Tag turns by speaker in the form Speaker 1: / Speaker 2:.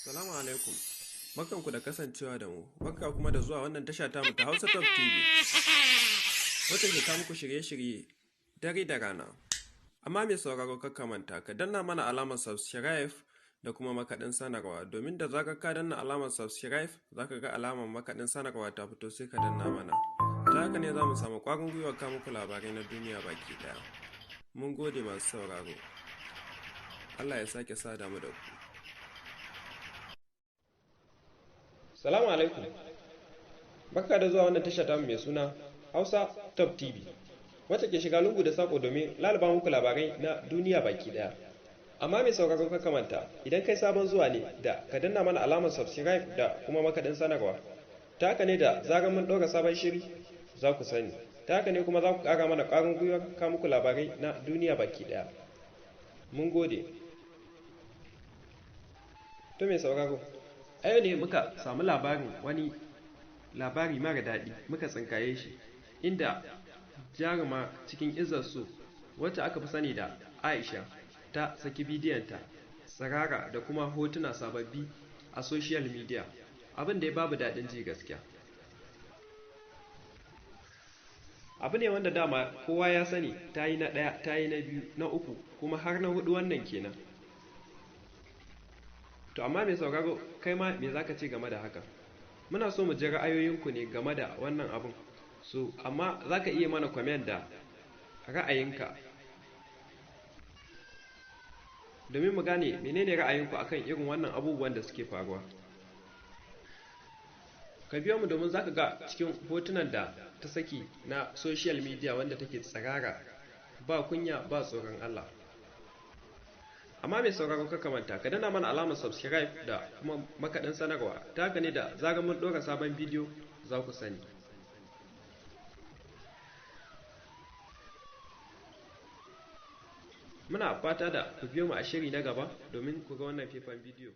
Speaker 1: Salamu alaikum. Barkanku da kasancewa da mu. Barka kuma da zuwa wannan tasha tamu ta Hausa Top TV. Wata ke kawo muku shirye-shirye dare da rana. Amma mai sauraro kakka manta ka danna mana alamar subscribe da kuma makaɗin sanarwa domin da zarar ka danna alamar subscribe zaka ga alamar makaɗin sanarwa ta fito sai ka danna mana. Ta haka ne za mu samu ƙwarin gwiwar kawo muku labarai na duniya baki ɗaya. Mun gode masu sauraro. Allah ya sake sada mu da ku.
Speaker 2: Salamu alaikum. Barka da zuwa wannan tasha tamu mai suna Hausa Top TV. Wacce ke shiga lungu da sako domin lalaba muku labarai na duniya baki daya. Amma mai sauraro ka manta, idan kai sabon zuwa ne da ka danna mana alamar subscribe da kuma makaɗin sanarwa. Ta haka ne da zarar mun ɗora sabon shiri za ku sani. Ta haka ne kuma za ku ƙara mana ƙwarin gwiwar kawo muku labarai na duniya baki daya. Mun gode. To mai sauraro, a yau ne muka samu labarin wani labari mara daɗi muka tsinkaye shi inda jaruma cikin izzar su wacce aka fi sani da Aisha ta saki bidiyonta tsirara da kuma hotuna sababbi a social media. Abin da ya babu daɗin ji gaskiya. Abu ne wanda dama kowa ya sani ta yi na ɗaya, ta yi na biyu, na uku kuma har na hudu wannan kenan. To amma mai sauraro kai ma me zaka ce game da haka? Muna so mu ji ra'ayoyinku ne game da wannan abun. So amma zaka iya mana comment da ra'ayinka domin mu gane menene ra'ayinku akan irin wannan abubuwan da suke faruwa. Ka biyo mu domin zaka ga cikin hotunan da ta saki na social media wanda take tsirara ba kunya ba tsoron Allah. Amma mai sauraro ka manta ka danna mana alamar subscribe da kuma makaɗin sanarwa, ta haka ne da zarar mun ɗora sabon bidiyo za ku sani. Muna fata da ku biyo mu a shiri na gaba domin ku ga wannan faifan bidiyo.